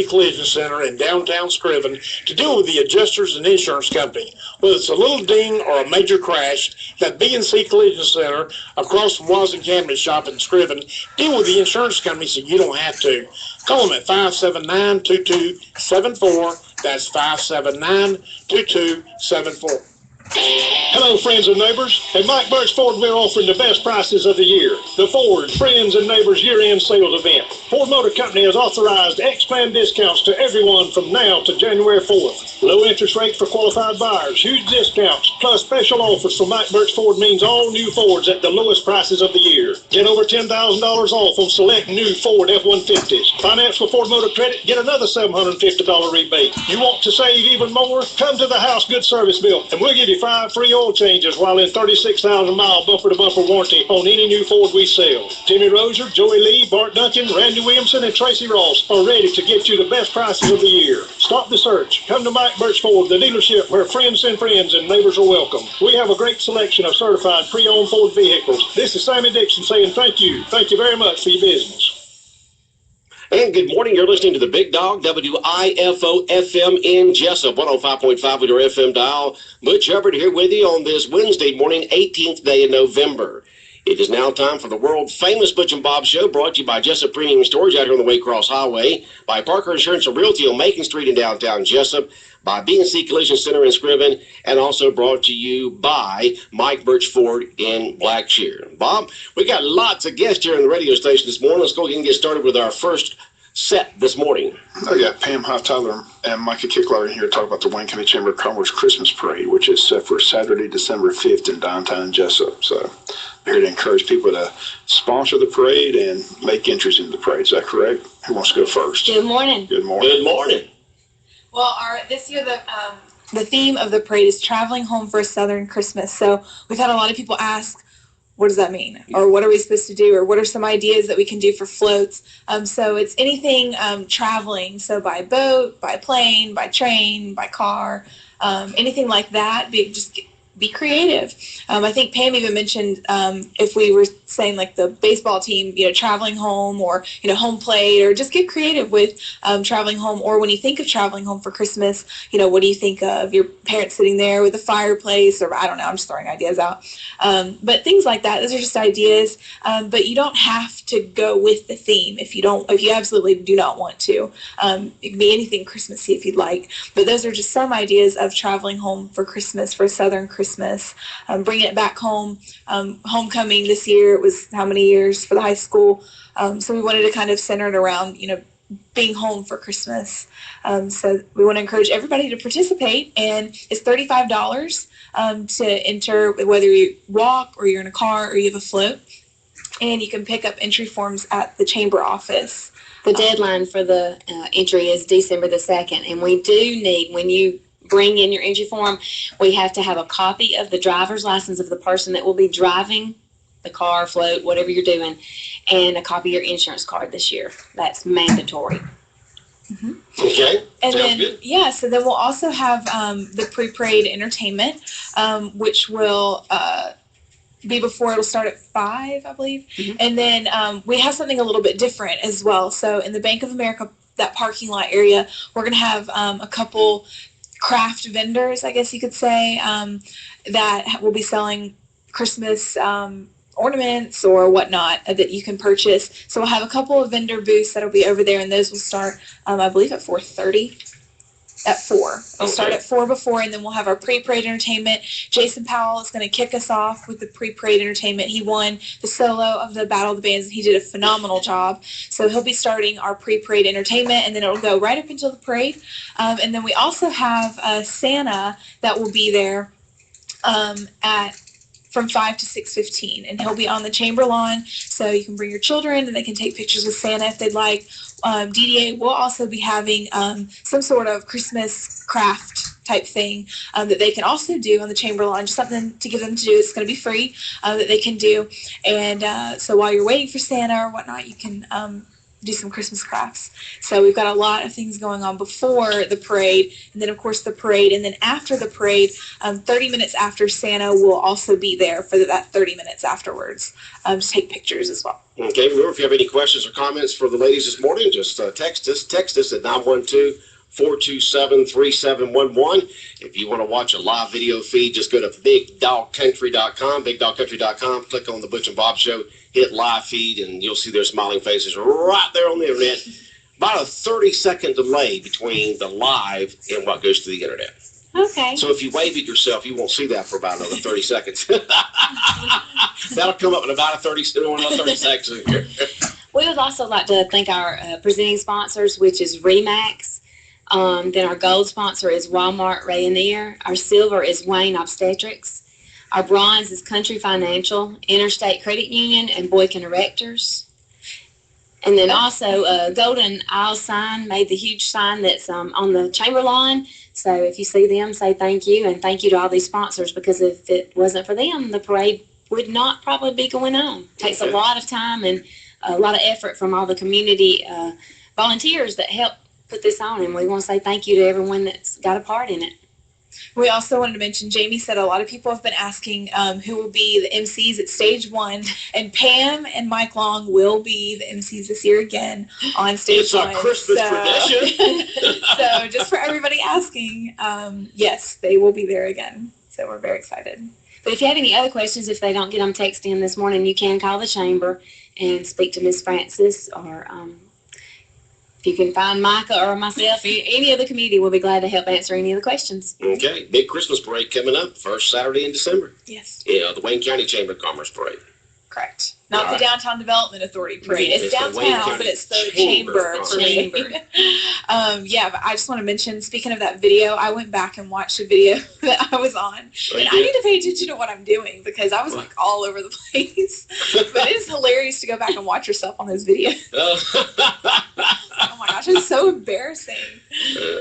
Collision Center in downtown Scriven to deal with the adjusters and insurance company. Whether it's a little ding or a major crash, that B&C Collision Center across from Wasden Cabinet Shop in Scriven deal with the insurance company so you don't have to. Call them at 579-2274. That's 579-2274. Hello, friends and neighbors. At Mike Butch Ford, we're offering the best prices of the year. The Ford Friends and Neighbors Year-End Sales Event. Ford Motor Company has authorized X-Plan discounts to everyone from now to January 4th. Low interest rates for qualified buyers, huge discounts, plus special offers from Mike Butch Ford means all new Fords at the lowest prices of the year. Get over $10,000 off on select new Ford F-150s. Finance with Ford Motor Credit, get another $750 rebate. You want to save even more? Come to the house Good Service Built, and we'll give you 5 free oil changes while in 36,000-mile bumper-to-bumper warranty on any new Ford we sell. Timmy Roser, Joey Lee, Bart Duncan, Randy Williamson, and Tracy Ross are ready to get you the best prices of the year. Stop the search. Come to Mike Butch Ford, the dealership where friends send friends and neighbors are welcome. We have a great selection of certified pre-owned Ford vehicles. This is Sammy Dixon saying thank you. Thank you very much for your business. And good morning. You're listening to the Big Dog, WIFO FM in Jessup, 105.5 with your FM dial. Butch Hubbard here with you on this Wednesday morning, 18th day of November. It is now time for the world-famous Butch and Bob Show, brought to you by Jessup Premium Storage out here on the Waycross Highway, by Parker Insurance and Realty on Macon Street in downtown Jessup, by B&C Collision Center in Scriven, and also brought to you by Mike Butch Ford in Blackshear. Bob, we got lots of guests here on the radio station this morning. Let's go ahead and get started with our first set this morning. I got Pam Hightower and Micah Kickler in here to talk about the Wayne County Chamber of Commerce Christmas Parade, which is set for Saturday, December 5th in downtown Jessup. So we're here to encourage people to sponsor the parade and make entries in the parade. Is that correct? Who wants to go first? Good morning. Good morning. Good morning. Well, this year the theme of the parade is traveling home for a Southern Christmas. So we've had a lot of people ask, what does that mean? Or what are we supposed to do? Or what are some ideas that we can do for floats? So it's anything traveling. So by boat, by plane, by train, by car, anything like that. Just be creative. I think Pam even mentioned if we were saying like the baseball team, traveling home or, home plate, or just get creative with traveling home. Or when you think of traveling home for Christmas, what do you think of? Your parents sitting there with a fireplace, or I don't know, I'm just throwing ideas out. But things like that, those are just ideas. But you don't have to go with the theme if you absolutely do not want to. It can be anything Christmassy if you'd like. But those are just some ideas of traveling home for Christmas, for Southern Christmas, bringing it back home. Homecoming this year, it was how many years for the high school? So we wanted to kind of center it around, being home for Christmas. So we want to encourage everybody to participate, and it's $35 to enter, whether you walk or you're in a car or you have a float. And you can pick up entry forms at the chamber office. The deadline for the entry is December the 2nd, and we do need, when you bring in your entry form, we have to have a copy of the driver's license of the person that will be driving the car, float, whatever you're doing, and a copy of your insurance card this year. That's mandatory. Mm-hmm. Okay. And Sounds then, good. yeah, so then we'll also have the pre-parade entertainment, which will be before. It'll start at 5, I believe. Mm-hmm. And then we have something a little bit different as well. So in the Bank of America, that parking lot area, we're going to have a couple craft vendors, I guess you could say, that will be selling Christmas ornaments or whatnot that you can purchase. So we'll have a couple of vendor booths that'll be over there, and those will start, I believe, at 4:30. At 4. We'll start at 4 before, and then we'll have our pre-parade entertainment. Jason Powell is going to kick us off with the pre-parade entertainment. He won the solo of the Battle of the Bands, and he did a phenomenal job. So he'll be starting our pre-parade entertainment, and then it'll go right up until the parade. And then we also have Santa that will be there from 5 to 6:15, and he'll be on the chamber lawn, so you can bring your children and they can take pictures with Santa if they'd like. DDA will also be having some sort of Christmas craft type thing that they can also do on the chamber lawn, just something to give them to do. It's going to be free that they can do. And so while you're waiting for Santa or whatnot, you can do some Christmas crafts. So we've got a lot of things going on before the parade, and then of course the parade, and then after the parade, 30 minutes after, Santa will also be there for that 30 minutes afterwards to take pictures as well. Okay, remember, if you have any questions or comments for the ladies this morning, just text us at 912-427-3711. If you want to watch a live video feed, just go to bigdogcountry.com, bigdogcountry.com, click on the Butch and Bob Show, hit live feed, and you'll see their smiling faces right there on the internet. About a 30-second delay between the live and what goes to the internet. Okay. So if you wave at yourself, you won't see that for about another 30 seconds. That'll come up in about 30 seconds. We would also like to thank our presenting sponsors, which is Remax. Then our gold sponsor is Walmart Rayonier. Our silver is Wayne Obstetrics. Our bronze is Country Financial, Interstate Credit Union, and Boykin Erectors. And then also Golden Isle Sign made the huge sign that's on the chamber lawn. So if you see them, say thank you, and thank you to all these sponsors, because if it wasn't for them, the parade would not probably be going on. It takes a lot of time and a lot of effort from all the community volunteers that help put this on, and we want to say thank you to everyone that's got a part in it. We also wanted to mention, Jamie said a lot of people have been asking who will be the MCs at Stage 1, and Pam and Mike Long will be the MCs this year again on Stage 1. It's a Christmas tradition. So just for everybody asking, yes, they will be there again. So we're very excited. But if you have any other questions, if they don't get them text in this morning, you can call the chamber and speak to Miss Francis, or if you can find Micah or myself, any of the committee will be glad to help answer any of the questions. Okay, big Christmas parade coming up, first Saturday in December. Yes. Yeah, the Wayne County Chamber of Commerce parade. Correct. Not All the right. Downtown Development Authority parade. It's It's the Wayne downtown, County but it's the Chamber chamber of parade. Yeah, but I just want to mention, speaking of that video, I went back and watched a video that I was on. Oh, And you I did? need to pay attention to what I'm doing, because I was like all over the place. But it's hilarious to go back and watch yourself on those videos. Oh my gosh, it's so embarrassing.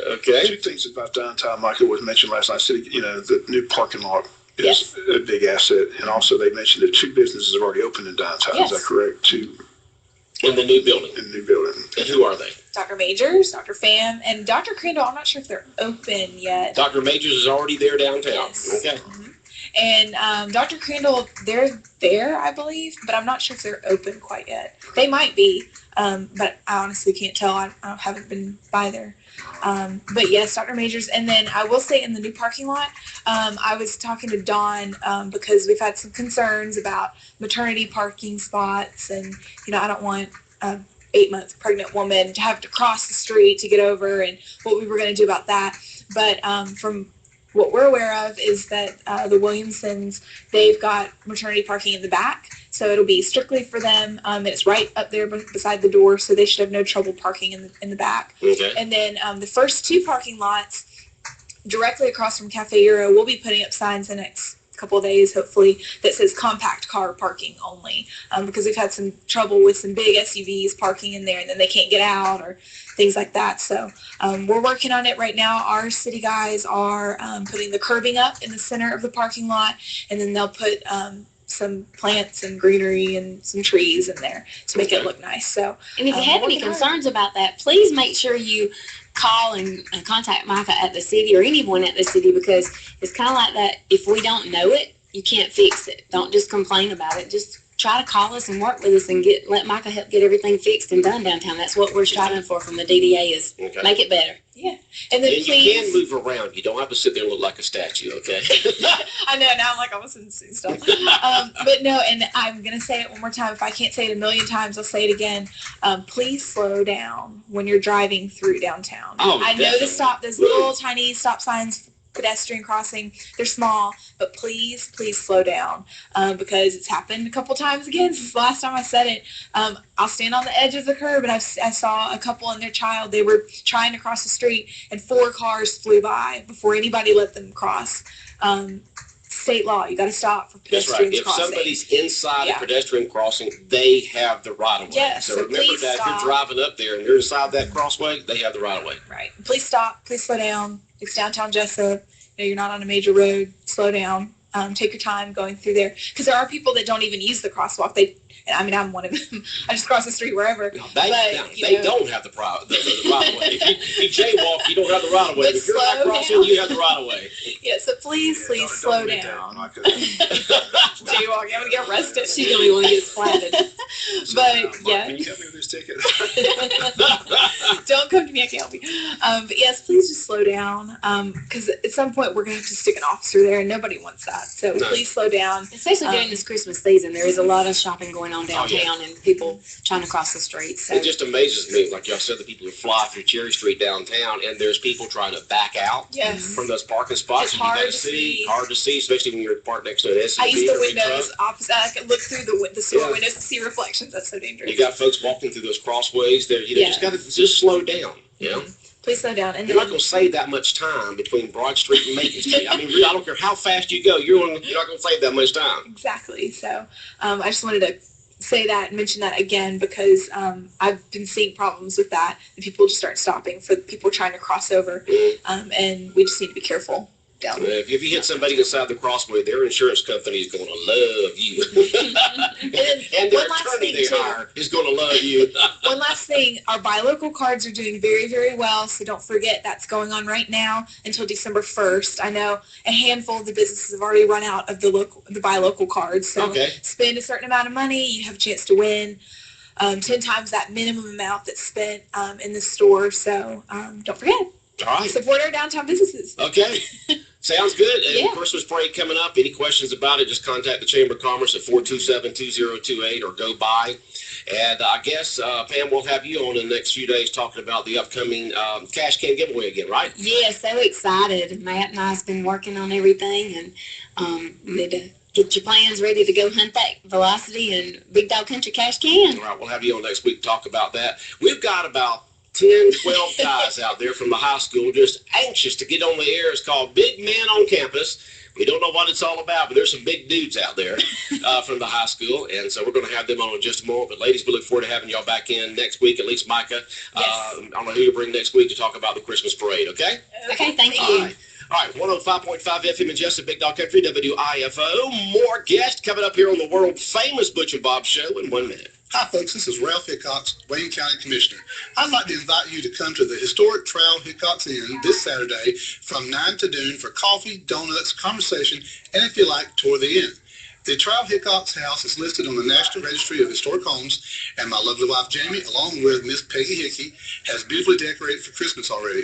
Okay. Two things about downtown, Michael was mentioned last night. City, the new parking lot is Yes. a big asset, and also they mentioned that 2 businesses have already opened in downtown. Yes. Is that correct? 2 In the new building. in the new building. And who are they? Dr. Majors, Dr. Pham, and Dr. Crandall. I'm not sure if they're open yet. Dr. Majors is already there downtown. Yes. Okay. Mhm. And Dr. Crandall, they're there, I believe, but I'm not sure if they're open quite yet. They might be, but I honestly can't tell. I haven't been by there. But yes, Dr. Majors. And then I will say, in the new parking lot, I was talking to Dawn because we've had some concerns about maternity parking spots, and I don't want a 8-month pregnant woman to have to cross the street to get over, and what we were going to do about that. But from what we're aware of is that the Williamsons, they've got maternity parking in the back, so it'll be strictly for them, and it's right up there beside the door, so they should have no trouble parking in the back. Okay. And then the first 2 parking lots directly across from Cafe Euro, we'll be putting up signs the next couple of days, hopefully, that says compact car parking only, because we've had some trouble with some big SUVs parking in there, and then they can't get out, or things like that. So we're working on it right now. Our city guys are putting the curbing up in the center of the parking lot, and then they'll put some plants and greenery and some trees in there to make it look nice. So, And if you have any working hard. concerns about that, please make sure you call and contact Micah at the city, or anyone at the city, because it's kind of like that. If we don't know it, you can't fix it. Don't just complain about it. Just try to call us and work with us and let Micah help get everything fixed and done downtown. That's what we're striving for from the DDA, is Okay. make it better. yeah. And then And please. you can move around. You don't have to sit there and look like a statue, okay? I know, now I'm like almost in stuff. But no, and I'm going to say it one more time. If I can't say it a million times, I'll say it again. Please slow down when you're driving through downtown. Oh, I know definitely. those little tiny stop signs, pedestrian crossing, they're small, but please slow down, because it's happened a couple times again since the last time I said it. I'll stand on the edge of the curb, and I saw a couple and their child. They were trying to cross the street, and 4 cars flew by before anybody let them cross. State law, you got to stop for That's right. pedestrians If crossing. somebody's inside Yeah. a pedestrian crossing, they have the right of way. Yes, so so remember please that if stop. you're driving up there and you're inside that crossway, they have the right of way. Right. Please stop. Please slow down. It's downtown Jessup. You're not on a major road. Slow down. Take your time going through there, because there are people that don't even use the crosswalk. They And I mean, I'm one of them. I just cross the street wherever. Now, But, they don't have the right of way. If you jaywalk, you don't have the right of way. But If you're not slow crossing, down. you have the right of way. Yeah, so please slow down. Jaywalking, I'm gonna get arrested. She's gonna be one to get splatted. But yeah, Can you help me with this ticket? don't come to me, I can't help you. But yes, please just slow down. Because at some point we're gonna have to stick an officer there, and nobody wants that. So No. please slow down. Especially during this Christmas season, there is a lot of shopping going on Oh, yeah. downtown and people trying to cross the street. So It just amazes me, like y'all said, the people who fly through Cherry Street downtown, and there's people trying to back out Yes. from those parking spots. It's and you hard gotta to see. hard to see, especially when you're parked next to an SUV I use the or a big windows truck. opposite. I can look through the store Yeah. windows to see reflections. That's so dangerous. You got folks walking through those crossways there. You know, Yeah. just gotta just slow down. You know, Please slow down. And you're not then gonna save that much time between Broad Street and Macon Street. I mean, really, I don't care how fast you go. You're not gonna save that much time. exactly. So I just wanted to say that and mention that again because I've been seeing problems with that and people just start stopping for people trying to cross over. And we just need to be careful down there. If you hit somebody inside the crossway, their insurance company is gonna love you, And then and their one last attorney thing they too. hire is gonna love you. One last thing, our buy local cards are doing very, very well, so don't forget that's going on right now until December 1st. I know a handful of the businesses have already run out of the buy local cards, so Okay. spend a certain amount of money, you have a chance to win 10 times that minimum amount that's spent in the store, so don't forget, All right. support our downtown businesses. Okay. Sounds good. And Yeah. Christmas parade coming up. Any questions about it, just contact the Chamber of Commerce at 427-2028 or go by. And I guess, Pam, we'll have you on in the next few days talking about the upcoming cash can giveaway again, right? yeah, so excited. Matt and I's been working on everything and need to get your plans ready to go hunt that Velocity and Big Dog Country Cash Can. All right, we'll have you on next week to talk about that. We've got about 10, 12 guys out there from the high school just anxious to get on the air. It's called Big Man on Campus. We don't know what it's all about, but there's some big dudes out there from the high school, and so we're going to have them on in just a moment. But ladies, we look forward to having y'all back in next week, at least Micah. I don't know who you bring next week to talk about the Christmas parade, okay? Okay, thank All you. right. All right, 105.5 FM in Jessup, Big Dog Country, WIFO. More guests coming up here on the world-famous Butch and Bob Show in 1 minute. Hi, folks. This is Ralph Hickox, Wayne County Commissioner. I'd like to invite you to come to the historic Trail Hickox Inn this Saturday from 9 to noon for coffee, donuts, conversation, and if you like, tour the inn. The Trail Hickox house is listed on the National Registry of Historic Homes, and my lovely wife, Jamie, along with Miss Peggy Hickey, has beautifully decorated for Christmas already.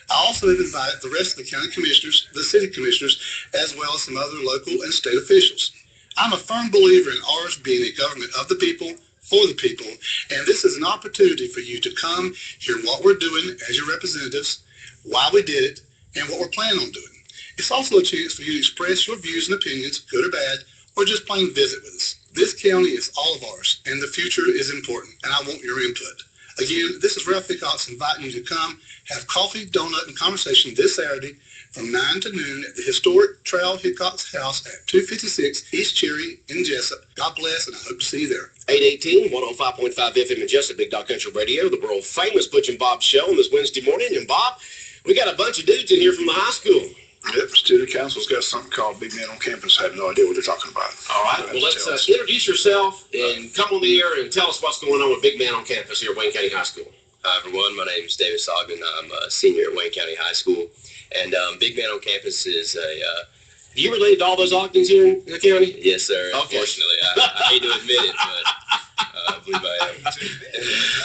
I also have invited the rest of the county commissioners, the city commissioners, as well as some other local and state officials. I'm a firm believer in ours being a government of the people, for the people, and this is an opportunity for you to come hear what we're doing as your representatives, why we did it, and what we're planning on doing. It's also a chance for you to express your views and opinions, good or bad, or just plain visit with us. This county is all of ours, and the future is important, and I want your input. Again, this is Ralph Hickox inviting you to come have coffee, donut, and conversation this Saturday from 9 to noon at the historic Trail Hickox House at 256 East Cherry in Jessup. God bless, and I hope to see you there. 818, 105.5 FM in Jessup, Big Dog Country Radio, the world-famous Butch and Bob Show on this Wednesday morning. And Bob, we got a bunch of dudes in here from the high school. Yep, student council's got something called Big Man on Campus. I have no idea what they're talking about. All right, well, let's introduce yourself and come on the air and tell us what's going on with Big Man on Campus here at Wayne County High School. Hi, everyone. My name is David Sogden. I'm a senior at Wayne County High School. And Big Man on Campus is a... Are you related to all those Ogdens here in the county? yes, sir. Okay. Unfortunately, I hate to admit it, but I believe I am.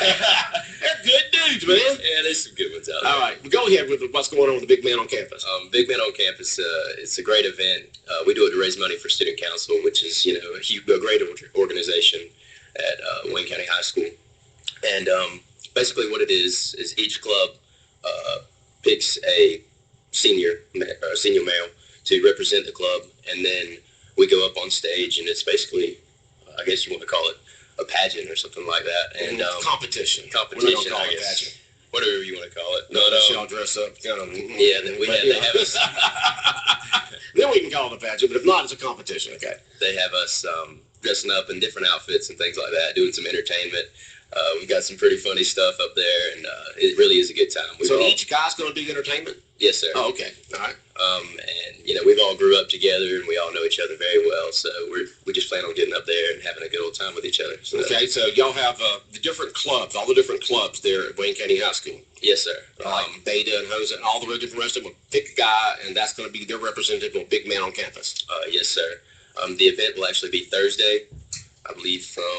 They're good dudes, man. Yeah, there's some good ones out there. All right, well, go ahead with what's going on with the Big Man on Campus. Big Man on Campus, it's a great event. We do it to raise money for Student Council, which is, a great organization at Wayne County High School. And basically what it is each club picks a senior male to represent the club, and then we go up on stage, and it's basically, I guess you want to call it a pageant or something like that. And Competition. We're not Competition, gonna call I it guess. pageant. Whatever you want to call it. Y'all dress up. Yeah, then they have us. Then we can call it a pageant, but if not, it's a competition. Okay. They have us dressing up in different outfits and things like that, doing some entertainment. We've got some pretty funny stuff up there, and it really is a good time. So each guy's going to do entertainment? Yes, sir. Oh, okay. All right. And you know, we've all grew up together, and we all know each other very well. So we just plan on getting up there and having a good old time with each other. So. Okay, so y'all have the different clubs, all the different clubs there at Wayne County High School. Yes, sir. Like Beta and Hosa and all the different rest of them. Pick a guy, and that's going to be their representative or big man on campus. Yes, sir. The event will actually be Thursday, I believe, from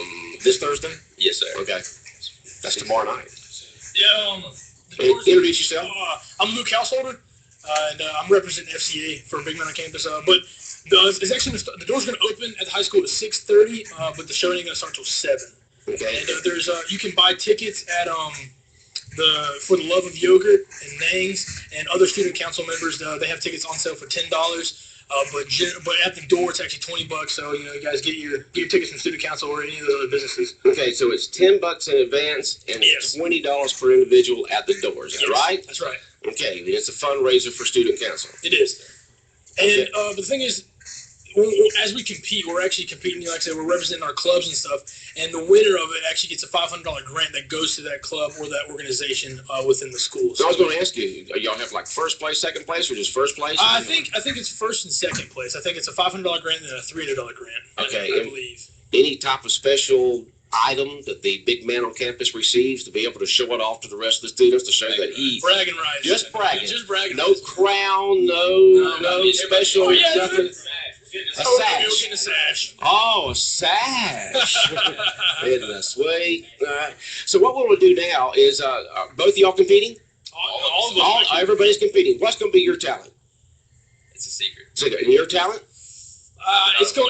This Thursday? Yes, sir. Okay. That's tomorrow night. Yeah, Introduce yourself. I'm Luke Householder, and I'm representing FCA for Big Man on Campus. But it's actually the door's going to open at the high school at 6:30, but the show ain't going to start till 7. Okay. And there's you can buy tickets at for the Love of Yogurt and Nangs and other student council members. They have tickets on sale for $10. But at the door it's actually $20. So you guys get your tickets from student council or any of those other businesses. Okay, so it's $10 in advance and Yes. $20 per individual at the door. Is that right? That's right. Okay, and it's a fundraiser for student council. It is. And Okay. but the thing is, as we compete, we're actually competing. Like I said, we're representing our clubs and stuff. And the winner of it actually gets a $500 grant that goes to that club or that organization within the school. So I was going to ask you, y'all have like first place, second place, or just first place? I think it's first and second place. I think it's a $500 grant and a $300 grant. Okay, I and- believe. Any type of special item that the big man on campus receives to be able to show it off to the rest of the students to show that he Bragging rights. just bragging. Just bragging. No crown, no special Oh, yeah, nothing. A Oh, sash. you're getting a sash. Oh, a sash. Isn't that sweet? All right. So what we'll do now is both of y'all competing? All of them. Everybody's competing. What's going to be your talent? It's a secret. So, and your talent? It's going.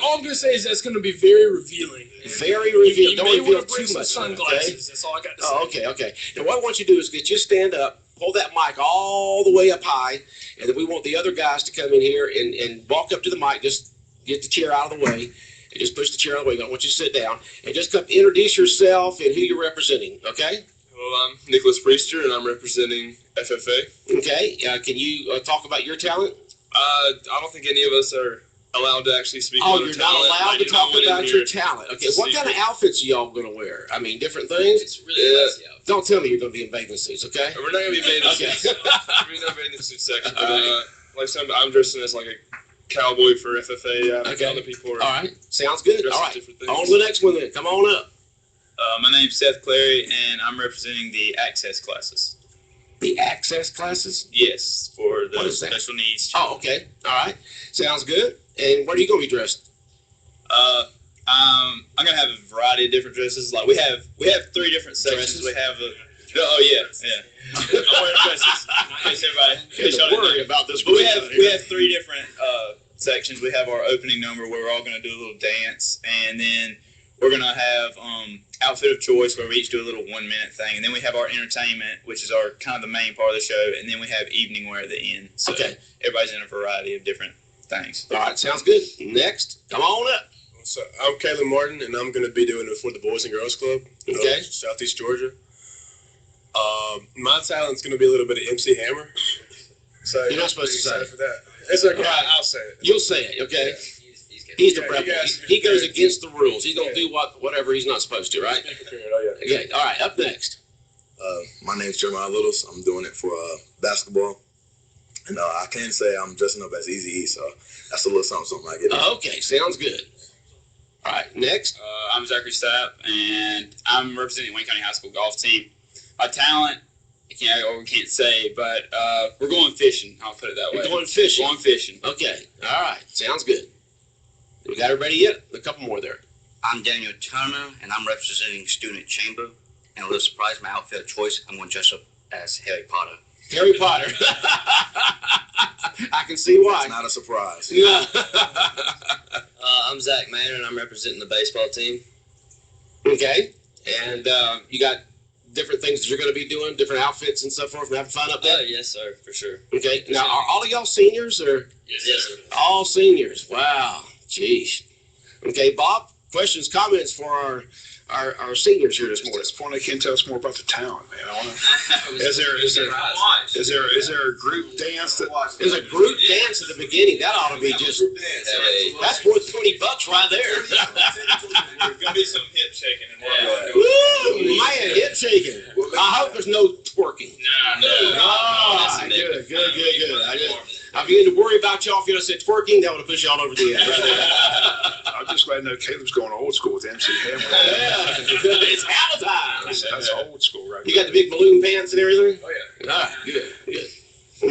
All I'm going to say is that's going to be very revealing. Very revealing. You Don't may reveal want to bring too some much. sunglasses. Okay? That's all I got to say. Oh, okay. Now what I want you to do is get you stand up, hold that mic all the way up high, and then we want the other guys to come in here and walk up to the mic, just get the chair out of the way, and just push the chair out of the way. I don't want you to sit down, and just come introduce yourself and who you're representing, okay? Well, I'm Nicholas Priester, and I'm representing FFA. Okay, can you talk about your talent? I don't think any of us are allowed to actually speak Oh, on our you're not talent. allowed to You talk know, about in your here. talent. Okay, It's a what kind of secret. outfits are y'all going to wear? I mean, different things? It's really messy out. Don't tell me you're going to be in bathing suits, okay? We're not going to be bathing Okay. suits. We're not bathing suits second. But, All right. like some, I'm dressing as like a cowboy for FFA. Okay. Other people are All right, sounds good. dressed All as right, different things. on to the next one then. Come on up. My name's Seth Clary, and I'm representing the access classes. The access classes? Yes, for What the is that? special needs. Oh, okay. All right. Sounds good. And where are you going to be dressed? I'm gonna have a variety of different dresses. Like we have 3 different sections. Dresses? We have I'm wearing dresses. In case everybody, in case y'all Don't didn't know. worry about this. But we have 3 different sections. We have our opening number where we're all gonna do a little dance, and then we're gonna have outfit of choice where we each do a little 1-minute thing, and then we have our entertainment, which is our kind of the main part of the show, and then we have evening wear at the end. So Okay. everybody's in a variety of different things. All right, sounds good. Next, come on up. So I'm Caleb Martin, and I'm going to be doing it for the Boys and Girls Club. Okay. Southeast Georgia. My talent's going to be a little bit of MC Hammer. So You're not supposed to say it. for that. It's okay. Right. I'll say it. You'll say it, okay? He's He's the Yeah, rebel. you guys- He goes against the rules. He's going to do whatever he's not supposed to, right? Oh, yeah. Okay, all right, up next. My name's Jeremiah Littles. I'm doing it for basketball. And I can say I'm dressing up as Easy E, so that's a little something I get. Okay, sounds good. All right, next. I'm Zachary Stapp, and I'm representing Wayne County High School golf team. My talent, we can't say, but we're going fishing. I'll put it that way. You're going fishing. Going fishing. Okay, all right, sounds good. We got it ready yet? A couple more there. I'm Daniel Turner, and I'm representing Student Chamber. And a little surprise, my outfit of choice, I'm going to dress up as Harry Potter. Harry Potter. I can see why. It's not a surprise. Yeah. I'm Zach Manor, and I'm representing the baseball team. Okay, and you got different things that you're going to be doing, different outfits and so forth, and having fun up there? Yes, sir, for sure. Okay, now are all of y'all seniors or? Yes, sir. All seniors. Wow. Jeez. Okay, Bob, questions, comments for our seniors here this At morning? this point, I can't tell us more about the talent, man. Is there a group dance that? There's a group dance at the beginning. That ought to be just, that's worth $20 right there. There's going to be some hip shaking and whatnot. Woo, man, hip shaking. I hope there's no twerking. No. Ah, good. I begin to worry about y'all if you said twerking. That would have pushed y'all over the edge right there. I'm just glad to know Caleb's going old school with MC Hammer. Yeah, it's Hammer time. That's old school, right? You got the big balloon pants and everything? Oh, yeah. All right, good, good.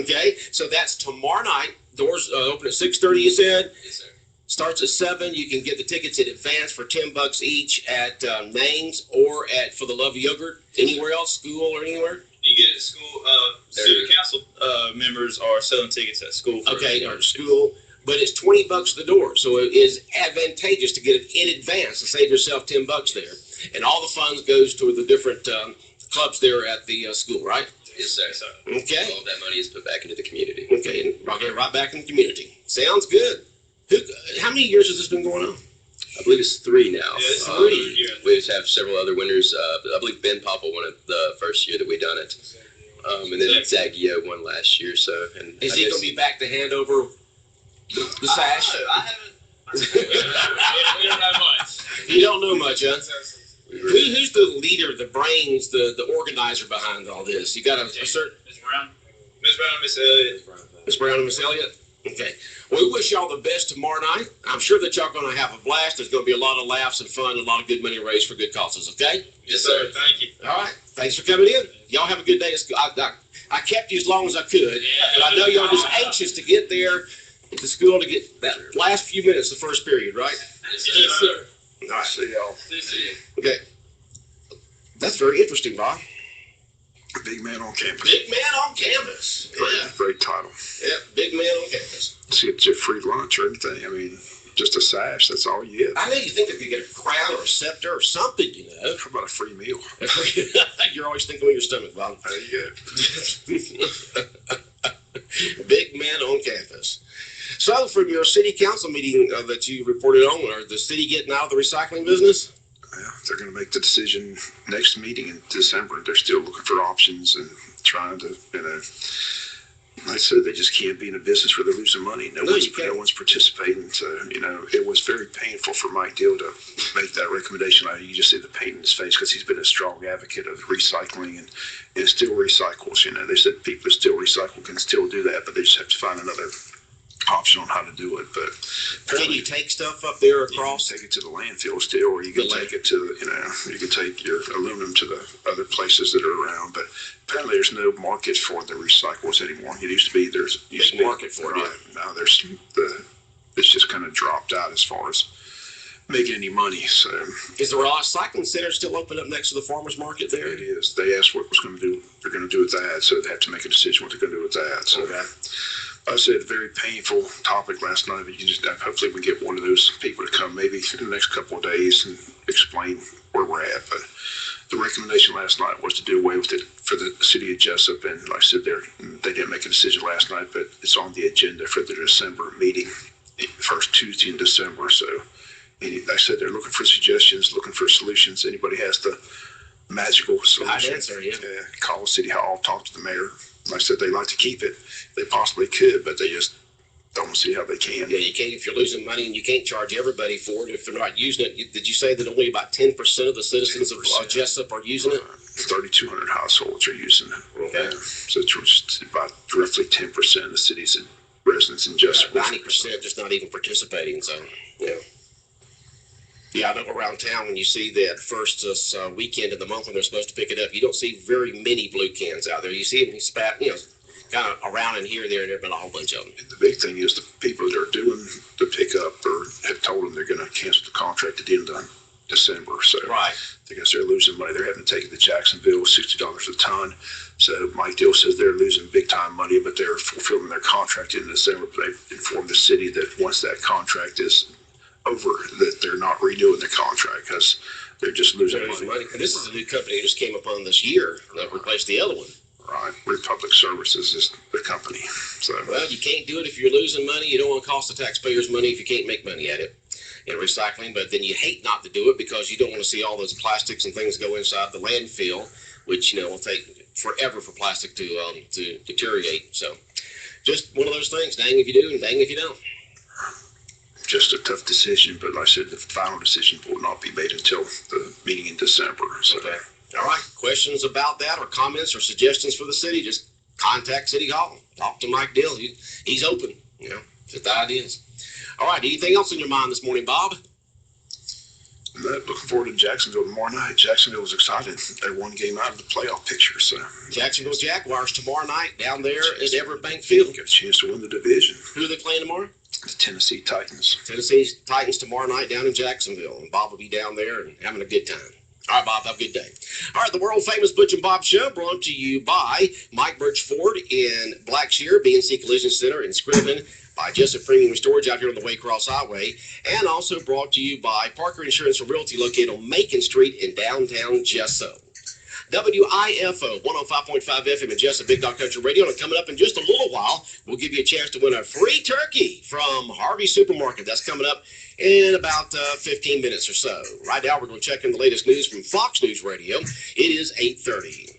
Okay, so that's tomorrow night. Doors open at 6:30, you said? Yes, sir. Starts at 7. You can get the tickets in advance for $10 each at Names or at For the Love of Yogurt. Anywhere else, school or anywhere? You get it at school. Student council members are selling tickets at school. Okay, or school. But it's $20 the door, so it is advantageous to get it in advance and save yourself $10 there. And all the funds goes to the different clubs there at the school, right? Yes, sir. Okay. All of that money is put back into the community. Okay, and I'll get right back in the community. Sounds good. How many years has this been going on? I believe it's 3 now. Yeah, it's 3. We just have several other winners. I believe Ben Popple won it the first year that we done it. And then Zagia won last year. So, and Is he going to be back to hand over the sash? I haven't. We don't know much. You don't know much, huh? Who's the leader, the brains, the organizer behind all this? You got a certain... Miss Brown and Miss Elliott. Miss Brown and Miss Elliott? Okay. Well, we wish y'all the best tomorrow night. I'm sure that y'all going to have a blast. There's going to be a lot of laughs and fun, and a lot of good money raised for good causes, okay? Yes, sir. Thank you. All right. Thanks for coming in. Y'all have a good day. I kept you as long as I could, but I know y'all just anxious to get there to school to get that last few minutes, the first period, right? Yes, sir. All right. See y'all. See you. Okay. That's very interesting, Bob. Big man on campus. Big man on campus. Yeah. Great title. Yeah, big man on campus. See, get you free lunch or anything. I mean, just a sash, that's all you get. I know you think if you get a crown or a scepter or something, you know. How about a free meal? You're always thinking with your stomach, Bob. There you go. Big man on campus. So, from your city council meeting that you reported on, are the city getting out of the recycling business? Yeah, they're going to make the decision next meeting in December. They're still looking for options and trying to, like I said, they just can't be in a business where they're losing money. No one's participating. So, it was very painful for Mike Deal to make that recommendation. You just see the pain in his face because he's been a strong advocate of recycling and still recycles. They said people who still recycle can still do that, but they just have to find another option on how to do it. But can you take stuff up there across? You can take it to the landfill still, or you can take it to you can take your aluminum to the other places that are around. But apparently there's no market for the recyclables anymore. It used to be there's a market for it. Now it's just kind of dropped out as far as making any money. So is the recycling center still open up next to the farmers market there? It is. They asked what was going to do. They're going to do with that, so they have to make a decision what they're going to do with that. So. Okay. I said a very painful topic last night, but you just hopefully we get one of those people to come maybe in the next couple of days and explain where we're at. But the recommendation last night was to do away with it for the city of Jessup. And like I said, they didn't make a decision last night, but it's on the agenda for the December meeting, first Tuesday in December. So like I said, they're looking for suggestions, looking for solutions. Anybody has the magical solution. Answer, yeah. Call City Hall, talk to the mayor. Like I said, they like to keep it. They possibly could, but they just don't see how they can. Yeah, you can't if you're losing money, and you can't charge everybody for it if they're not using it. Did you say that only about 10% of the citizens of Jessup are using it? 3,200 households are using it. Okay. So it's about roughly 10% of the city's residents in Jessup. 90% just not even participating. So yeah. Yeah, I know around town when you see that first weekend of the month when they're supposed to pick it up, you don't see very many blue cans out there. You see them spat, kind of around in here, there, and there have been a whole bunch of them. And the big thing is the people that are doing the pickup or have told them they're going to cancel the contract at the end of December. So right. Because they're losing money. They're having to take it to Jacksonville, $60 a ton. So Mike Dill says they're losing big time money, but they're fulfilling their contract in December. But they've informed the city that once that contract is over, that they're not renewing the contract because they're just losing money. And this is a new company that just came upon this year that replaced the other one. Right. Republic Services is the company. So well, you can't do it if you're losing money. You don't want to cost the taxpayers money if you can't make money at it in recycling. But then you hate not to do it because you don't want to see all those plastics and things go inside the landfill, which will take forever for plastic to deteriorate. So just one of those things. Dang if you do, and dang if you don't. Just a tough decision, but like I said, the final decision will not be made until the meeting in December. So. Okay. All right. Questions about that or comments or suggestions for the city, just contact City Hall. Talk to Mike Dill. He's open, just the ideas. All right, anything else in your mind this morning, Bob? Looking forward to Jacksonville tomorrow night. Jacksonville was excited. They're one game out of the playoff picture. So Jacksonville Jaguars tomorrow night down there at Everbank Field. Got a chance to win the division. Who are they playing tomorrow? The Tennessee Titans. Tennessee Titans tomorrow night down in Jacksonville. And Bob will be down there and having a good time. All right, Bob, have a good day. All right, the world-famous Butch and Bob Show brought to you by Mike Birch Ford in Blackshear, BNC Collision Center in Scriven, by Jessup Premium Storage out here on the Waycross Highway, and also brought to you by Parker Insurance and Realty located on Macon Street in downtown Jessup. WIFO 105.5 FM in Jessup Big Dog Country Radio. And coming up in just a little while, we'll give you a chance to win a free turkey from Harvey Supermarket. That's coming up in about 15 minutes or so. Right now, we're going to check in the latest news from Fox News Radio. It is 8:30.